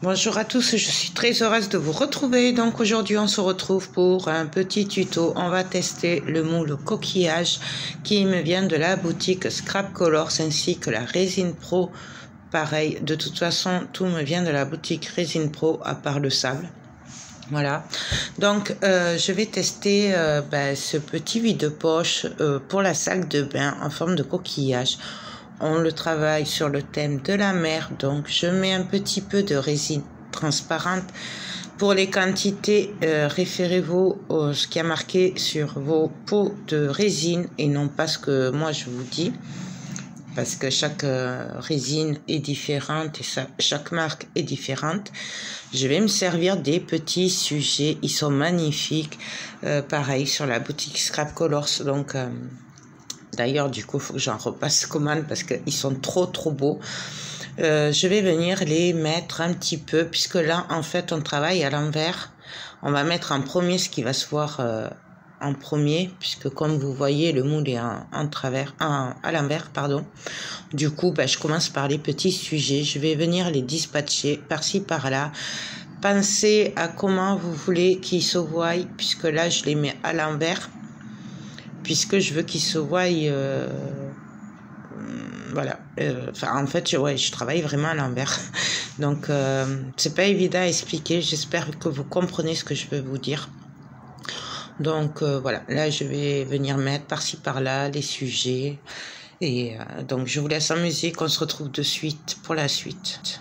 Bonjour à tous, je suis très heureuse de vous retrouver. Donc aujourd'hui on se retrouve pour un petit tuto. On va tester le moule coquillage qui me vient de la boutique Scrap Colors ainsi que la Résine Pro. Pareil, de toute façon tout me vient de la boutique Résine Pro à part le sable. Voilà, donc je vais tester ce petit vide-poche pour la salle de bain en forme de coquillage. On le travaille sur le thème de la mer, donc je mets un petit peu de résine transparente. Pour les quantités, référez-vous à ce qui a marqué sur vos pots de résine et non pas ce que moi je vous dis. Parce que chaque résine est différente et chaque marque est différente. Je vais me servir des petits sujets, ils sont magnifiques. Pareil sur la boutique Scrap Colors, donc... D'ailleurs, du coup, il faut que j'en repasse commande parce qu'ils sont trop beaux. Je vais venir les mettre un petit peu, puisque là, en fait, on travaille à l'envers. On va mettre en premier ce qui va se voir en premier, puisque comme vous voyez, le moule est à l'envers, pardon. Du coup, je commence par les petits sujets. Je vais venir les dispatcher par-ci, par-là. Pensez à comment vous voulez qu'ils se voient, puisque là, je les mets à l'envers. Puisque je veux qu'ils se voient, voilà. En fait, je travaille vraiment à l'envers. Donc, c'est pas évident à expliquer. J'espère que vous comprenez ce que je veux vous dire. Donc, voilà. Là, je vais venir mettre par-ci, par-là les sujets. Et donc, je vous laisse en musique. On se retrouve de suite pour la suite.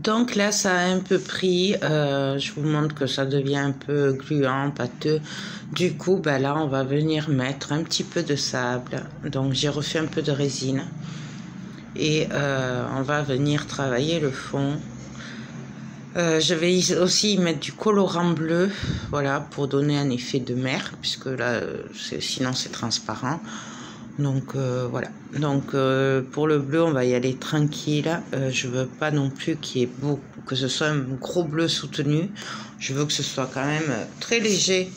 Donc là, ça a un peu pris. Je vous montre que ça devient un peu gluant, pâteux. Du coup, ben là, on va venir mettre un petit peu de sable. Donc, j'ai refait un peu de résine. Et on va venir travailler le fond. Je vais aussi y mettre du colorant bleu, voilà, pour donner un effet de mer, puisque là, sinon c'est transparent. Donc voilà. Donc pour le bleu, on va y aller tranquille. Je veux pas non plus qu'il y ait que ce soit un gros bleu soutenu. Je veux que ce soit quand même très léger.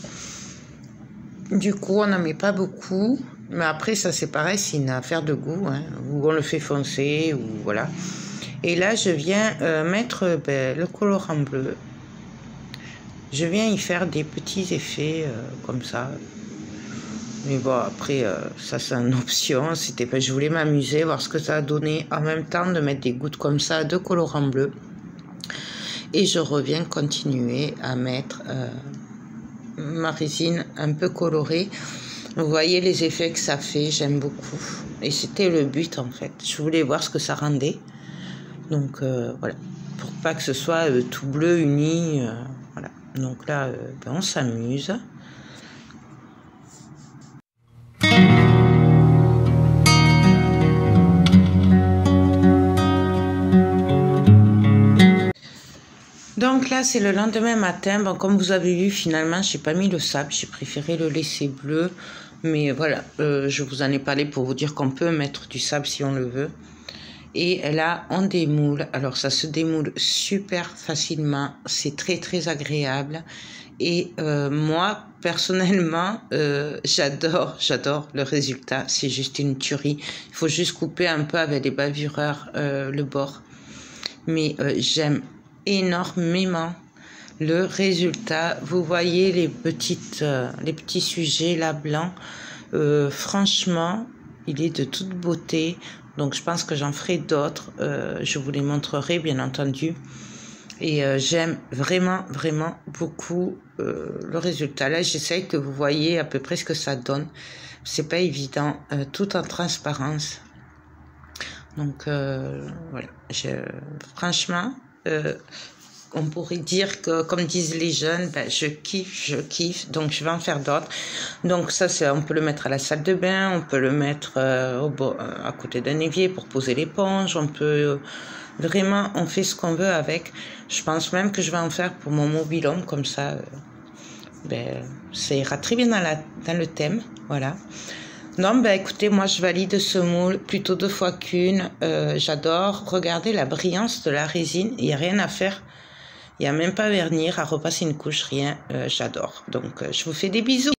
Du coup, on n'en met pas beaucoup. Mais après, ça c'est pareil, c'est une affaire de goût, hein, ou on le fait foncer, ou voilà. Et là, je viens mettre le colorant bleu. Je viens y faire des petits effets comme ça. Mais bon, après, ça c'est une option. Je voulais m'amuser, voir ce que ça a donné. En même temps, de mettre des gouttes comme ça de colorant bleu. Et je reviens continuer à mettre ma résine un peu colorée. Vous voyez les effets que ça fait, j'aime beaucoup. Et c'était le but en fait. Je voulais voir ce que ça rendait. Donc voilà, pour pas que ce soit tout bleu uni. Voilà. Donc là, on s'amuse. Donc là, c'est le lendemain matin. Bon, comme vous avez vu, finalement, j'ai pas mis le sable. J'ai préféré le laisser bleu. Mais voilà, je vous en ai parlé pour vous dire qu'on peut mettre du sable si on le veut. Et là, on démoule. Alors, ça se démoule super facilement. C'est très, très agréable. Et moi, personnellement, j'adore le résultat. C'est juste une tuerie. Il faut juste couper un peu avec des bavureurs le bord. Mais j'aime énormément le résultat. Vous voyez les petits sujets là blancs. Franchement, il est de toute beauté. Donc, je pense que j'en ferai d'autres. Je vous les montrerai, bien entendu. Et j'aime vraiment, vraiment beaucoup le résultat. Là, j'essaye que vous voyez à peu près ce que ça donne. C'est pas évident, tout en transparence. Donc, voilà. Franchement, on pourrait dire que, comme disent les jeunes, ben, je kiffe, donc je vais en faire d'autres. Donc ça, on peut le mettre à la salle de bain, on peut le mettre à côté d'un évier pour poser l'éponge, on peut vraiment, on fait ce qu'on veut avec. Je pense même que je vais en faire pour mon mobil-home, comme ça, ça ira très bien dans le thème, voilà. Non, écoutez, moi je valide ce moule plutôt 2 fois qu'une. J'adore. Regardez la brillance de la résine. Il n'y a rien à faire. Il n'y a même pas à vernir, à repasser une couche, rien. J'adore. Donc, je vous fais des bisous.